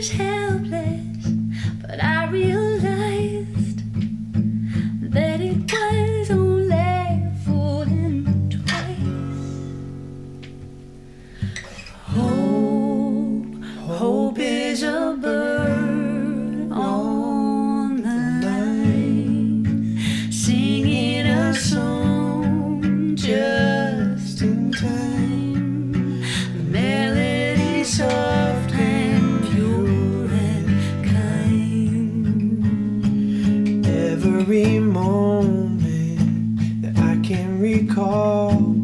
was helpless, but I realized that it was only fooling twice. Hope is a bird on the line, singing a song just in time. The melody soft and pure and kind. Every moment that I can recall,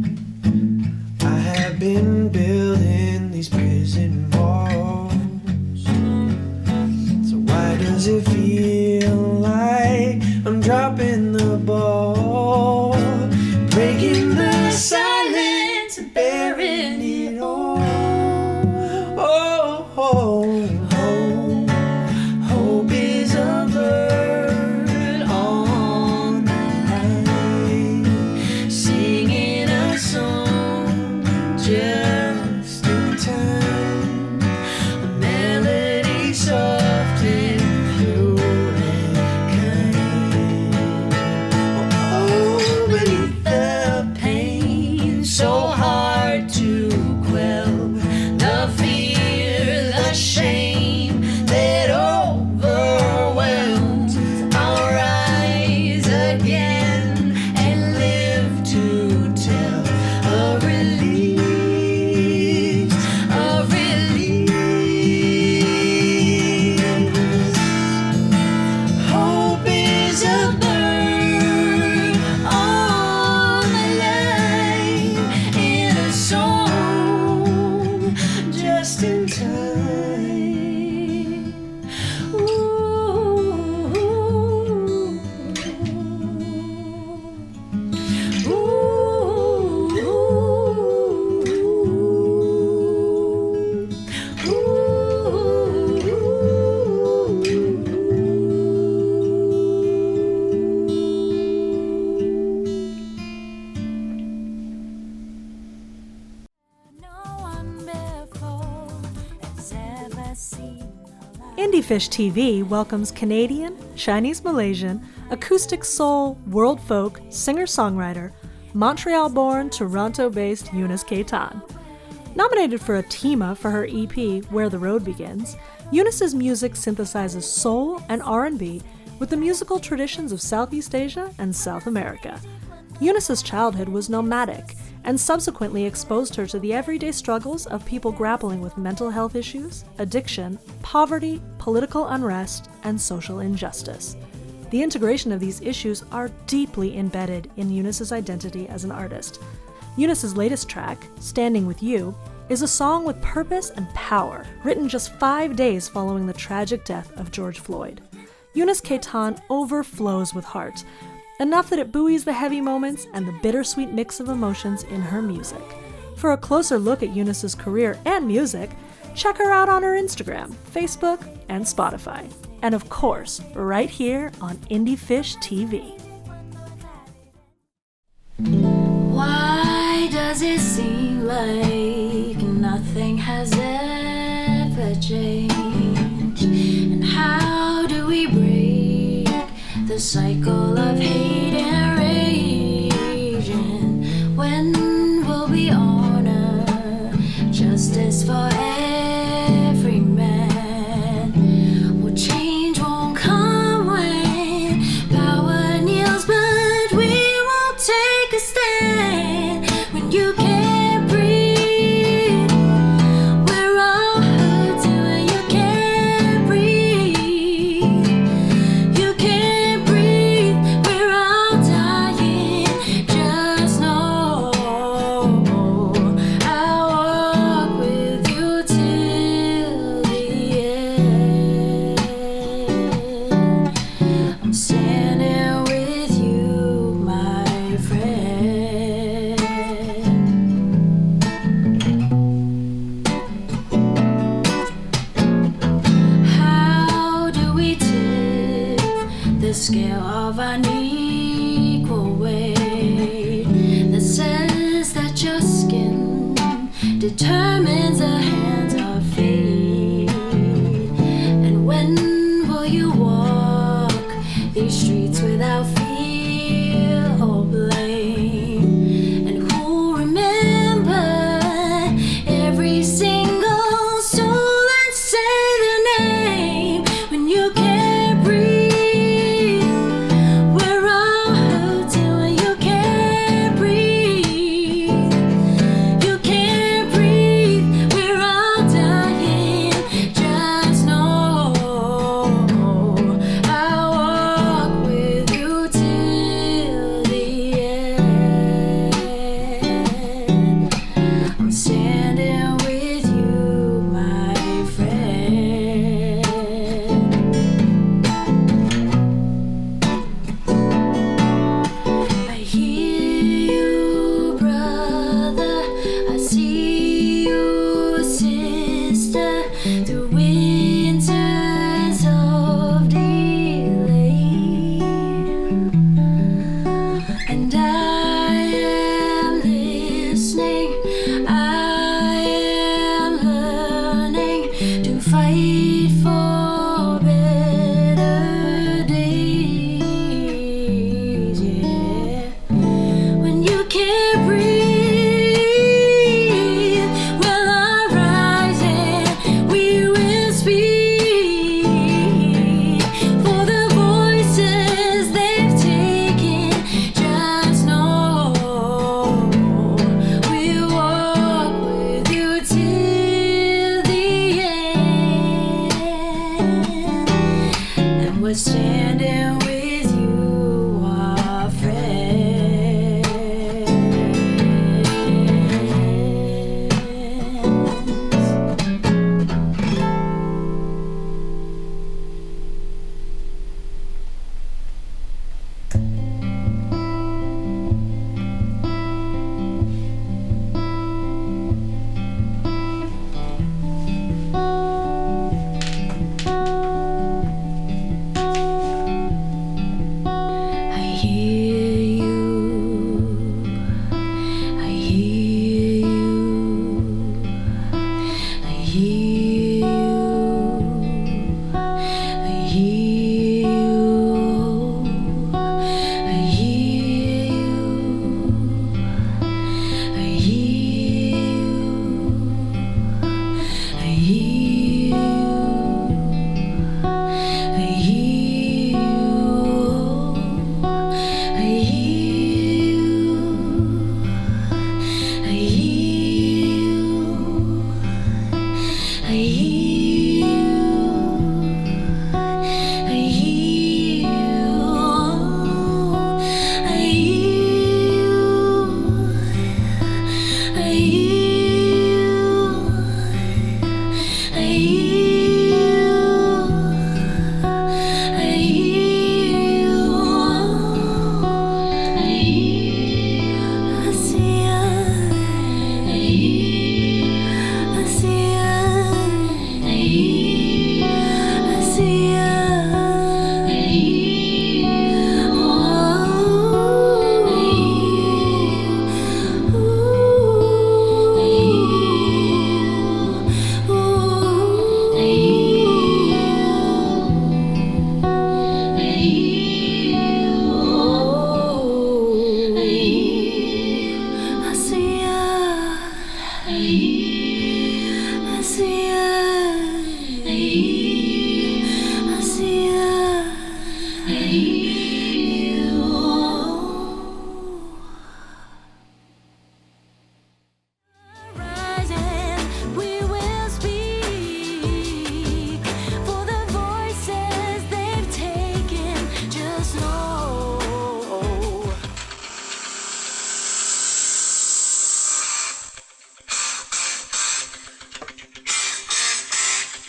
I have been building these prison walls. So why does it feel like I'm dropping the ball, breaking the silence and bearing it all? Hope is a bird on the line, singing a song just in time. A melody soft and pure and kind. Oh, beneath the pain so hard to quell, the fear, the shame that overwhelms, I'll rise again and live to tell of release, of release. Hope is a bird on the line, in a song just in time. Indie Fish TV welcomes Canadian, Chinese-Malaysian, acoustic soul, world folk, singer-songwriter, Montreal-born, Toronto-based Eunice Keitan. Nominated for a TEMA for her EP, Where the Road Begins, Eunice's music synthesizes soul and R&B with the musical traditions of Southeast Asia and South America. Eunice's childhood was nomadic and subsequently exposed her to the everyday struggles of people grappling with mental health issues, addiction, poverty, political unrest, and social injustice. The integration of these issues are deeply embedded in Eunice's identity as an artist. Eunice's latest track, Standing With You, is a song with purpose and power, written just 5 days following the tragic death of George Floyd. Eunice Keitan overflows with heart, enough that it buoys the heavy moments and the bittersweet mix of emotions in her music. For a closer look at Eunice's career and music, check her out on her Instagram, Facebook, and Spotify. And of course, right here on Indie Fish TV. Why does it seem like nothing has ever changed? And how do we break the cycle of hate and rage? And when will we honor justice for every man? Well, change won't come when power kneels, but we won't take a stand when you can't breathe. We're all hurting when you can't breathe. You can't breathe. We're all dying. Just know I'll walk with you till the end. I'm standing with you, my friend. How do we tip the scale of unequal weight that says that your skin determines the hands of fate? fight for better days, yeah. When you can't breathe, well, I'm rising, we will speak for the voices they've taken. Just know we'll walk with you till the end, and we're standing with you, our friends. I hear you, I hear you, I hear you, I hear you, I hear you, I hear you, I hear you. I hear you, I hear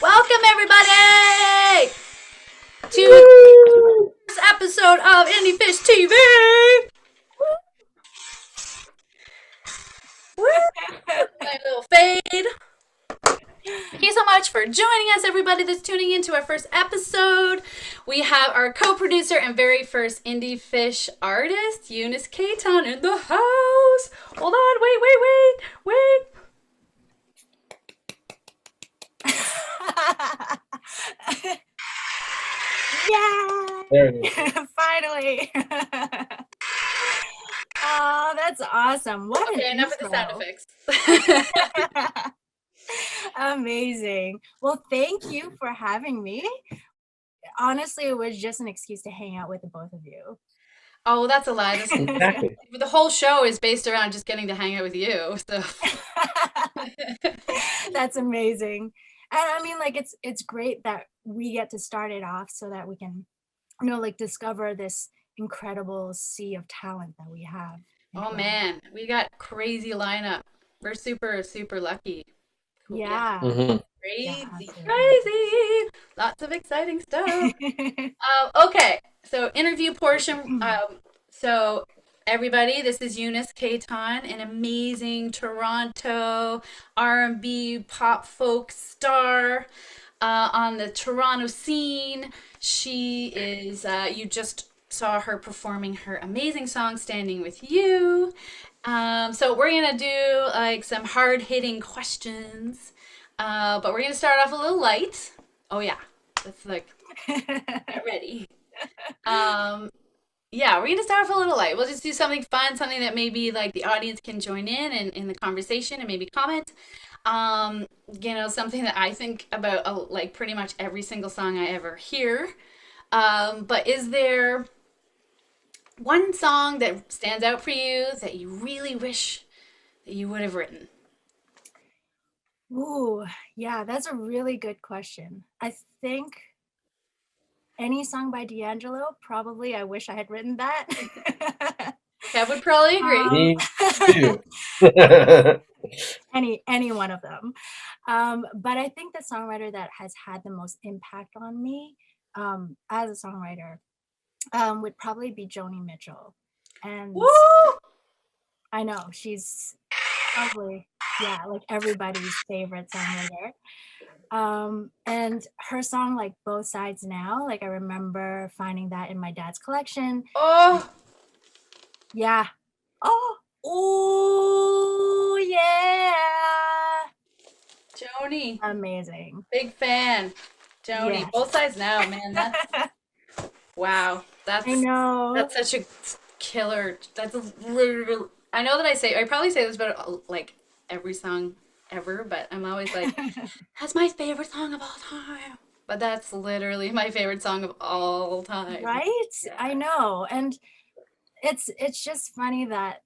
Welcome everybody to the first episode of Indie Fish TV. My little fade. Thank you so much for joining us, everybody that's tuning in to our first episode. We have our co-producer and very first indie fish artist, Eunice Keitan, in the house. Hold on, wait. Yeah! Finally! Oh, that's awesome. What Okay, an enough of the sound intro. effects. Amazing. Well, thank you for having me. Honestly, it was just an excuse to hang out with the both of you. Oh, well, that's a lie. Exactly. The whole show is based around just getting to hang out with you. So That's amazing. And I mean, like, it's great that we get to start it off so that we can, like, discover this incredible sea of talent that we have. oh man, we got crazy lineup. We're super, super lucky. Yeah. Mhm. Crazy. Lots of exciting stuff. Okay, so interview portion. So everybody, this is Eunice Keitan, an amazing Toronto R&B pop folk star on the Toronto scene. She is, you just saw her performing her amazing song, Standing With You. So we're going to do like some hard-hitting questions. But we're gonna start off a little light. Oh yeah, that's like get ready. Um, yeah, we're gonna start off a little light. We'll just do something fun, something that maybe like the audience can join in the conversation and maybe comment. Um, something that I think about like pretty much every single song I ever hear. But is there one song that stands out for you that you really wish that you would have written? Ooh, yeah, that's a really good question. I think any song by D'Angelo, probably I wish I had written that. Kev would probably agree. um, Me too. any one of them. But I think the songwriter that has had the most impact on me as a songwriter would probably be Joni Mitchell. And Woo! I know she's probably, yeah, like everybody's favorite songwriter. And her song, like Both Sides Now, like I remember finding that in my dad's collection. Oh, Yeah. Oh, yeah. Joni, Amazing. big fan. Joni, Yes. both sides now, man. That's wow. I know. That's such a killer. That's a really. I know that I probably say this about like every song ever, but I'm always like, that's my favorite song of all time. But that's literally my favorite song of all time. Right? Yeah. I know. And it's just funny that,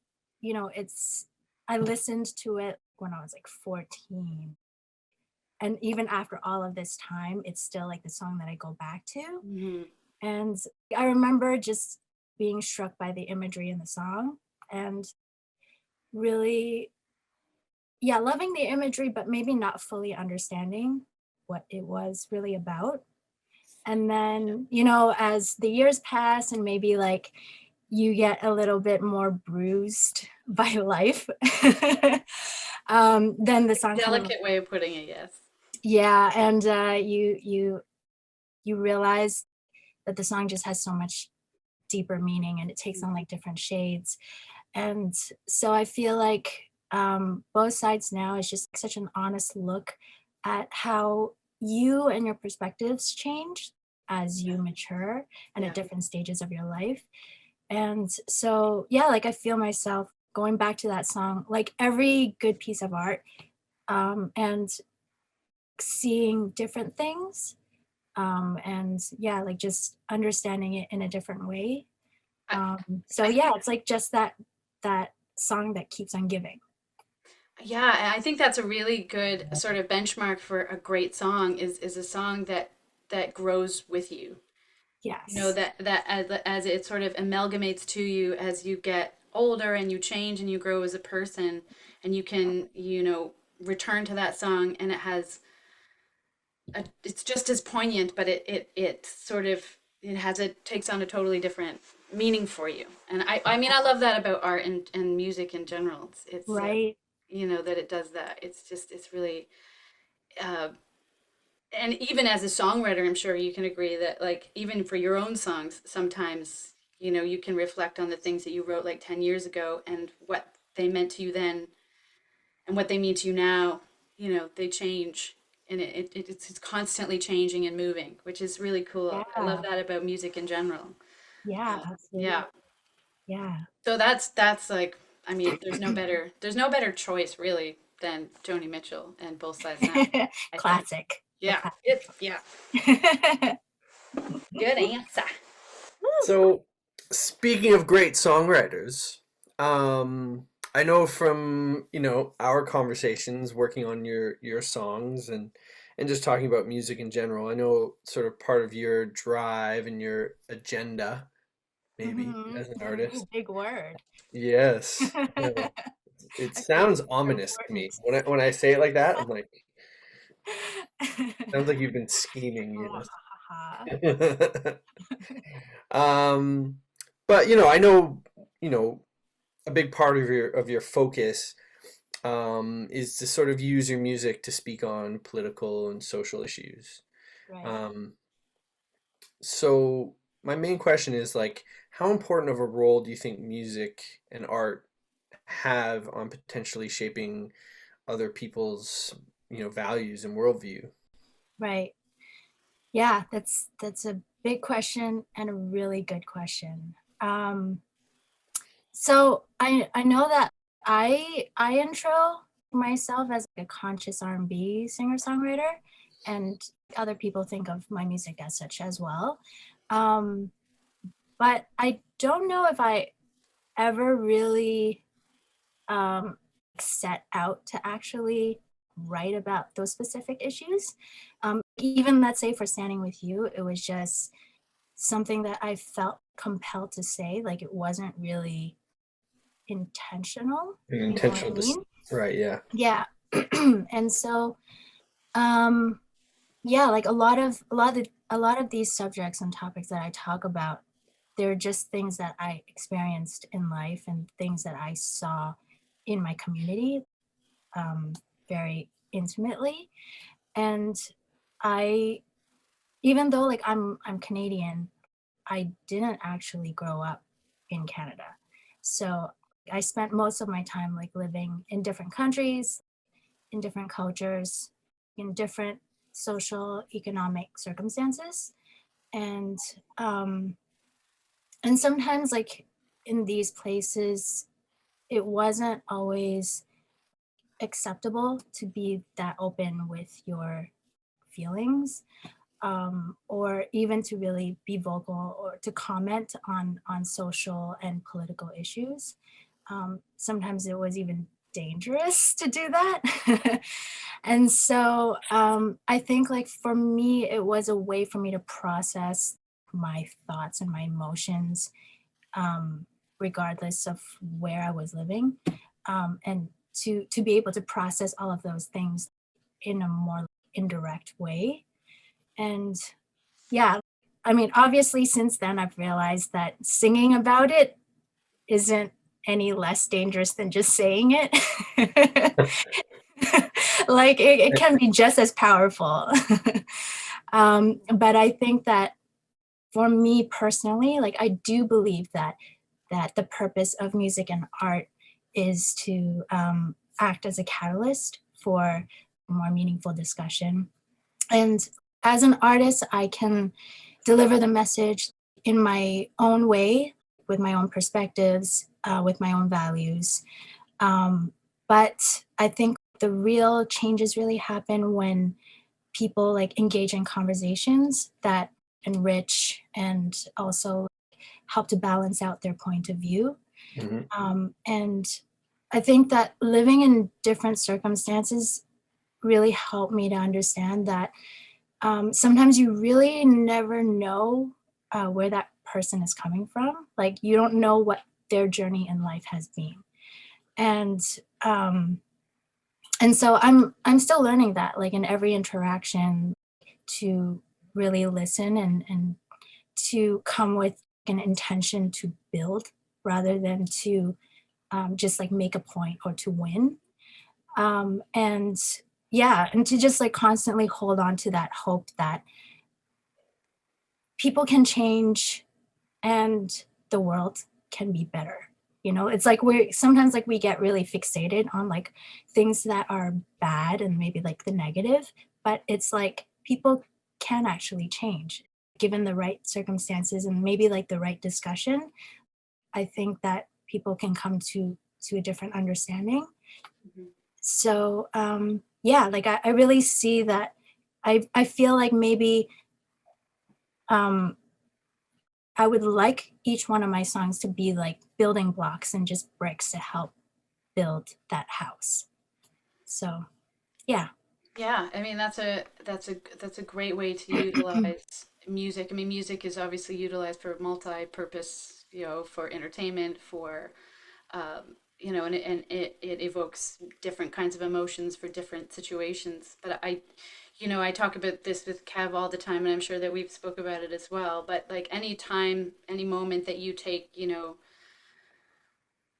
I listened to it when I was like 14. And even after all of this time, it's still like the song that I go back to. Mhm. And I remember just being struck by the imagery in the song and really, yeah, loving the imagery, but maybe not fully understanding what it was really about. And then, as the years pass and maybe like you get a little bit more bruised by life, then the song kind of, Delicate way of putting it, yes. yeah, and you realize that the song just has so much deeper meaning and it takes on like different shades. And so I feel like Both Sides Now is just such an honest look at how you and your perspectives change as you mature and at different stages of your life. And so, yeah, like I feel myself going back to that song, like every good piece of art, and seeing different things. And yeah, like just understanding it in a different way. So yeah, it's like just that song that keeps on giving. Yeah, and I think that's a really good sort of benchmark for a great song is a song that grows with you. You know Yes. that as it sort of amalgamates to you as you get older and you change and you grow as a person and you can, return to that song and it's just as poignant, but it sort of it takes on a totally different meaning for you. And I mean I love that about art and music in general. It's Right. that it does that. It's really uh, and even as a songwriter, I'm sure you can agree that like even for your own songs, sometimes you can reflect on the things that you wrote like 10 years ago and what they meant to you then and what they mean to you now. They change and it's constantly changing and moving, which is really cool. I love Yeah. that about music in general. Yeah, Yeah. absolutely. Yeah. So that's like, I mean, there's no better choice really than Joni Mitchell and Both Sides Now. I think. Classic. The Yeah. Yeah. classic. Good answer. So, speaking of great songwriters, I know from our conversations working on your songs and just talking about music in general. I know sort of part of your drive and your agenda, maybe as an Ooh, artist. big word. Yes, yeah. It I feel sounds super ominous to me important. when I say it like that. I'm like, sounds like you've been scheming, Mwahaha. um, but I know, a big part of your focus is to sort of use your music to speak on political and social issues. Right. Um, so my main question is like, how important of a role do you think music and art have on potentially shaping other people's values and worldview? Right. Yeah, that's a big question and a really good question. So I know that I intro myself as a conscious R&B singer-songwriter, and other people think of my music as such as well. Um, but I don't know if I ever really um, set out to actually write about those specific issues. Even let's say for Standing With You, it was just something that I felt compelled to say. Like it wasn't really intentional. Being You know what I intentional, mean? right? Yeah. Yeah. And so, um, yeah, like a lot of these subjects and topics that I talk about, they're just things that I experienced in life and things that I saw in my community, um, very intimately. And I, even though like I'm Canadian, I didn't actually grow up in Canada. So I spent most of my time like living in different countries, in different cultures, in different social economic circumstances. And um and sometimes like in these places it wasn't always acceptable to be that open with your feelings, or even to really be vocal or to comment on social and political issues. Sometimes it was even dangerous to do that. And so I think like for me, it was a way for me to process my thoughts and my emotions, um, regardless of where I was living, and to be able to process all of those things in a more indirect way. And yeah, I mean, obviously, since then, I've realized that singing about it isn't any less dangerous than just saying it. Like, it can be just as powerful. But I think that for me personally, like, I do believe that the purpose of music and art is to act as a catalyst for more meaningful discussion. And as an artist, I can deliver the message in my own way, with my own perspectives, with my own values. But I think the real changes really happen when people like engage in conversations that enrich and also help to balance out their point of view. Hmm. And I think that living in different circumstances really helped me to understand that sometimes you really never know where that person is coming from. Like you don't know what their journey in life has been, and um, and so I'm still learning that, like in every interaction, to really listen and to come with an intention to build rather than to just like make a point or to win. And yeah, and to just like constantly hold on to that hope that people can change and the world can be better. You know, it's like we're sometimes like we get really fixated on like things that are bad and maybe like the negative, but it's like people can actually change given the right circumstances and maybe like the right discussion. I think that people can come to a different understanding. Mhm. So yeah, like I really see that. I feel like maybe um I would like each one of my songs to be like building blocks and just bricks to help build that house. So, yeah. Yeah, I mean that's a great way to utilize music. I mean, music is obviously utilized for multi-purpose, for entertainment, for and it evokes different kinds of emotions for different situations. But I talk about this with Kev all the time, and I'm sure that we've spoke about it as well. But like any time, any moment that you take,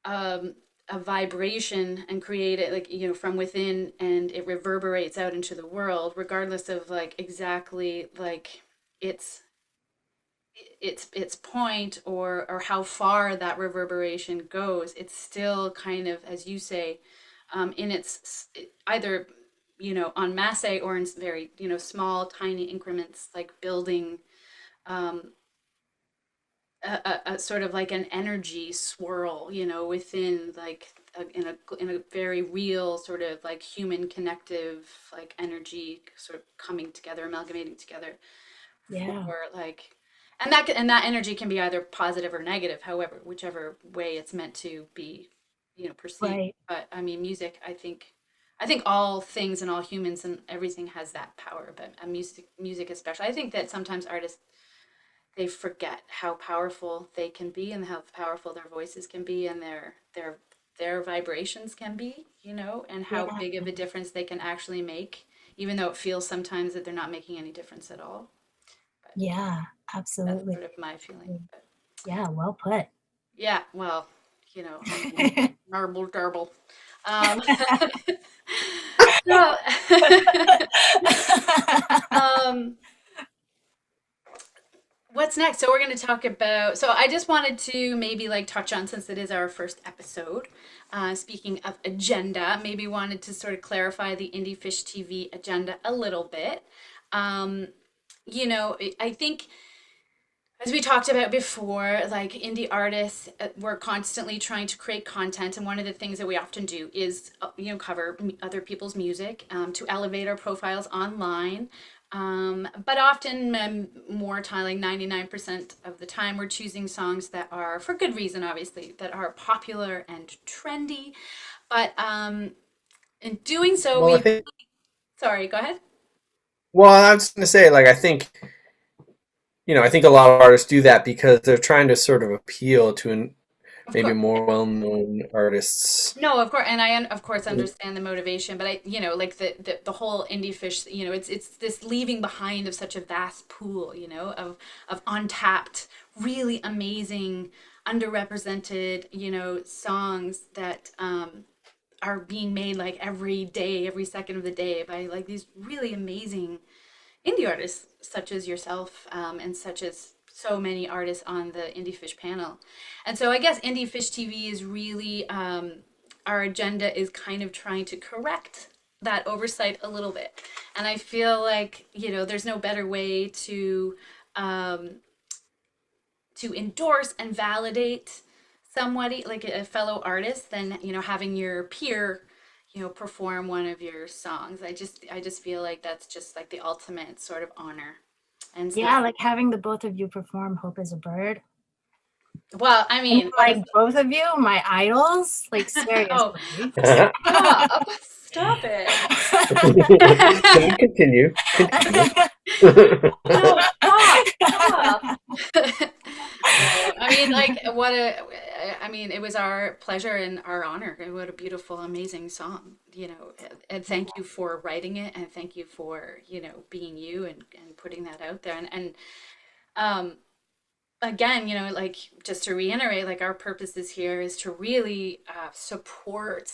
um, a vibration and create it like from within, and it reverberates out into the world, regardless of like exactly like its its point or how far that reverberation goes. It's still kind of, as you say, in its either en masse or in very, small, tiny increments, like building um, a sort of like an energy swirl, within like in a very real sort of like human connective like energy sort of coming together, amalgamating together Yeah. for like, and that energy can be either positive or negative, however, whichever way it's meant to be, perceived. Right. But I mean, music, I think all things and all humans and everything has that power, but music especially. I think that sometimes artists, they forget how powerful they can be and how powerful their voices can be and their vibrations can be, and how Yeah. big of a difference they can actually make, even though it feels sometimes that they're not making any difference at all. But Yeah. that's Absolutely. sort of my feeling. But Yeah. Well put. yeah, well, I mean, marble darble. Um, so, um, what's next? So we're going to talk about. So I just wanted to maybe like touch on, since it is our first episode. Speaking of agenda, maybe wanted to sort of clarify the Indie Fish TV agenda a little bit. Um, I think, as we talked about before, like indie artists, we're constantly trying to create content, and one of the things that we often do is, cover other people's music, to elevate our profiles online. But often, more time, like 99% of the time, we're choosing songs that are, for good reason, obviously, that are popular and trendy. But in doing so, Well, I think. sorry, go ahead. Well, I was going to say, like, I think a lot of artists do that because they're trying to sort of appeal to Of maybe course. more well-known artists. No, of course, and I of course understand the motivation, but like the whole indie fish, it's this leaving behind of such a vast pool, of untapped, really amazing, underrepresented, songs that are being made like every day, every second of the day by like these really amazing indie artists such as yourself, and such as so many artists on the Indie Fish panel. And so I guess Indie Fish TV is really, our agenda is kind of trying to correct that oversight a little bit. And I feel like, there's no better way um, to endorse and validate somebody like a fellow artist than, having your peer, perform one of your songs. I just feel like that's just like the ultimate sort of honor. And so, Yeah. Like having the both of you perform Hope is a Bird. well, I And mean, what is like both of you, my idols. Like oh, seriously. stop it. No, continue. Continue. No, stop. No, I mean, like, I mean, it was our pleasure and our honor. What a beautiful, amazing song, and thank you for writing it, and thank you for, being you and putting that out there. And um, again, like, just to reiterate, like, our purpose is here is to really support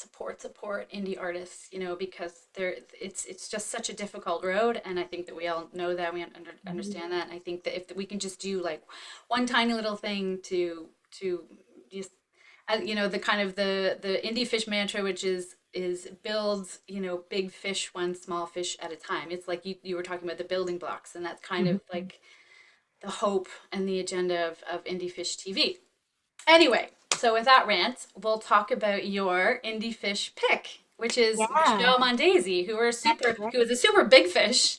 indie artists, because it's just such a difficult road, and I think that we all know that, we understand that, and I think that if we can just do like one tiny little thing to just, the kind of the indie fish mantra, which is build, big fish one small fish at a time. It's like you were talking about the building blocks, and that's kind of like the hope and the agenda of Indie Fish TV. Anyway, so with that rant, we'll talk about your Indie Fish pick, which is Yeah. Michelle Mondesi, who Right. was a super big fish,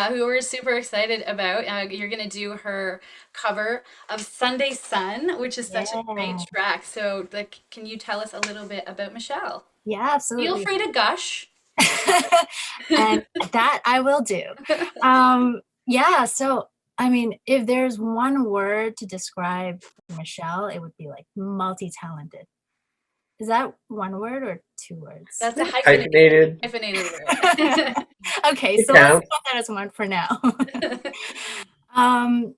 who we're super excited about. You're gonna do her cover of Sunday Sun, which is such a great Yeah. track. So, like, can you tell us a little bit about Michelle? Yeah, Feel absolutely. free to gush. And that I will do. Yeah, so I mean, if there's one word to describe Michelle, it would be like multi-talented. Is that one word or two words? That's a Hyphenated. hyphenated word. Okay, It so let's counts. put that as one for now.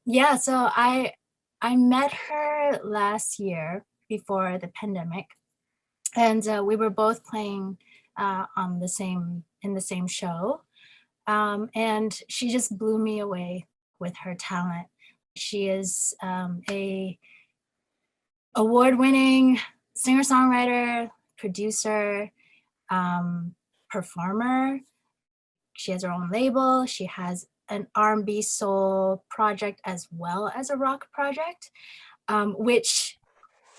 Yeah, so I met her last year before the pandemic, and we were both playing on the same in the same show. And she just blew me away with her talent. She is a award-winning singer-songwriter, producer, performer, she has her own label. She has an R&B soul project as well as a rock project, which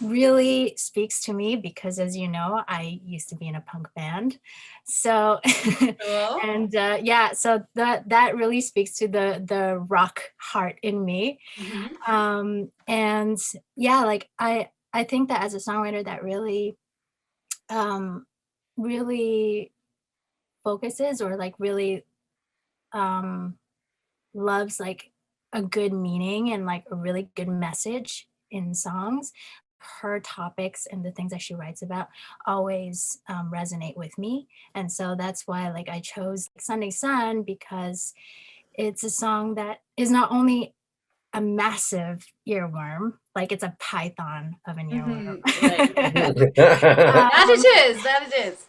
really speaks to me because, as you know, I used to be in a punk band. So, Cool. and yeah, so that really speaks to the rock heart in me. Mm-hmm. And yeah, like I think that as a songwriter, that really really focuses, or like really loves like a good meaning and like a really good message in songs. Her topics and the things that she writes about always resonate with me. And so that's why like I chose Sunday Sun, because it's a song that is not only a massive earworm, like it's a python of an earworm. Mm-hmm. Right. That it is. That it is.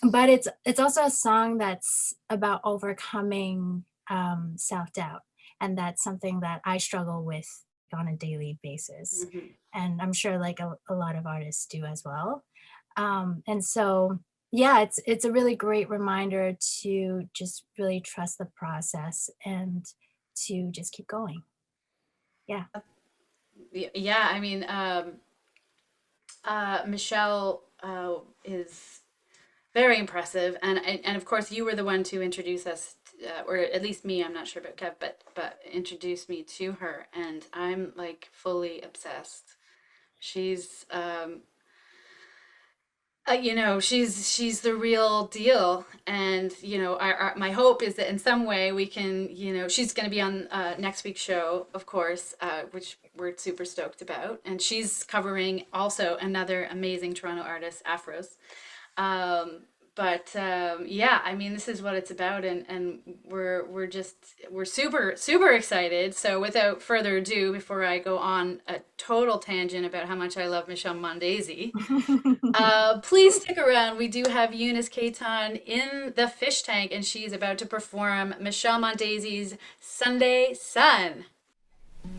But it's also a song that's about overcoming self-doubt, and that's something that I struggle with on a daily basis. Mm-hmm. And I'm sure like a lot of artists do as well. And so yeah, it's a really great reminder to just really trust the process and to just keep going. Yeah. Yeah, I mean, Michelle is very impressive, and of course you were the one to introduce us, or at least me. I'm not sure about Kev, but introduced me to her, and I'm like fully obsessed. She's you know, she's the real deal, and you know, my hope is that in some way we can, you know, she's going to be on next week's show, of course, which we're super stoked about, and she's covering also another amazing Toronto artist, Afros. Yeah, I mean, this is what it's about, and we're super excited. So without further ado, before I go on a total tangent about how much I love Michelle Mondesir, please stick around. We do have Eunice Keitan in the fish tank, and she's about to perform Michelle Mondesir's Sunday Sun.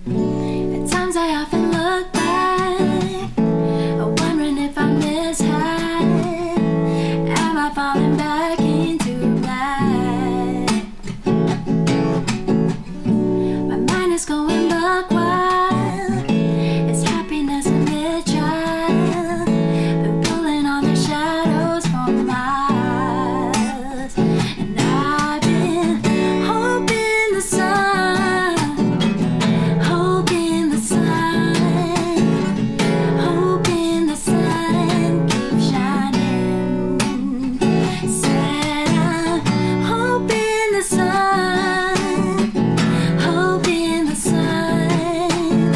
At times I often look back, wondering if I misheard. Am I falling back into black? My mind is going buck wild. It's happiness and mid-child. Been pulling on the shadows for miles. And I've been hoping the sun, hoping the sun, hoping the sun keeps shining. Said I'm hoping the sun, hoping the sun,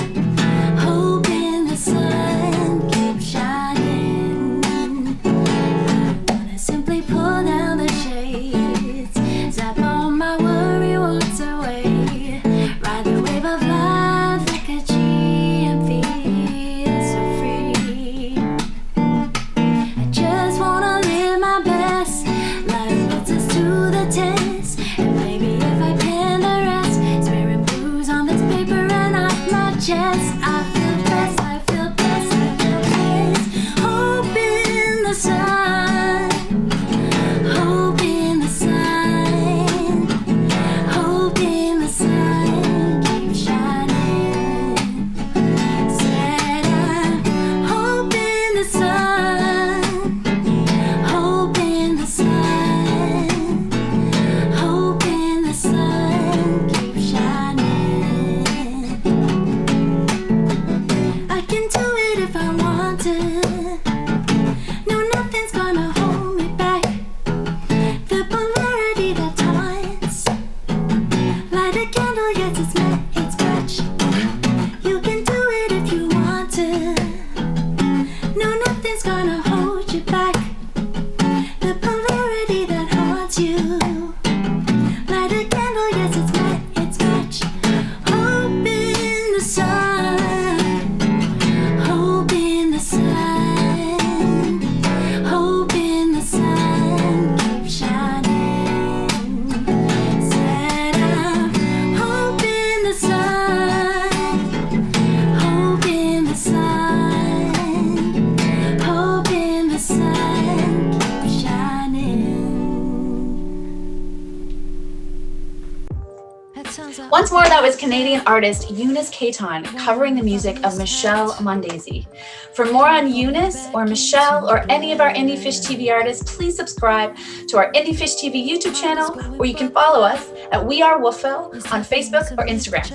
hoping the sun keeps shining. I wanna simply pull down the shades, zap all my worry walks away, ride the wave of life like a G and feel so free. I just wanna live my best. Life puts us to the test, and maybe if I pen the rest, smearing blues on this paper and off my chest, I feel blessed, I feel blessed, I feel blessed. Hoping the sun, hoping the sun, hoping the sun keeps shining. Said I'm hoping the sun, hoping the sun, Once more, that was Canadian artist Eunice Keitan covering the music of Michelle Mondesir. For more on Eunice or Michelle or any of our Indie Fish TV artists, please subscribe to our Indie Fish TV YouTube channel, or you can follow us at We Are Wolfville on Facebook or Instagram.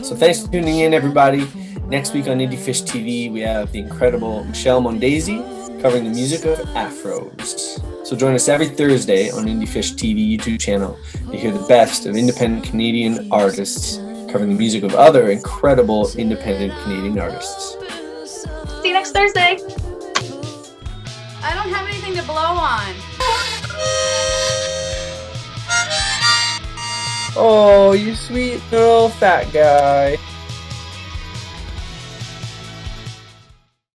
So thanks for tuning in, everybody. Next week on Indie Fish TV, we have the incredible Michelle Mondesir covering the music of Afros. So join us every Thursday on Indie Fish TV YouTube channel to hear the best of independent Canadian artists covering the music of other incredible independent Canadian artists. See you next Thursday. I don't have anything to blow on. Oh, you sweet little fat guy.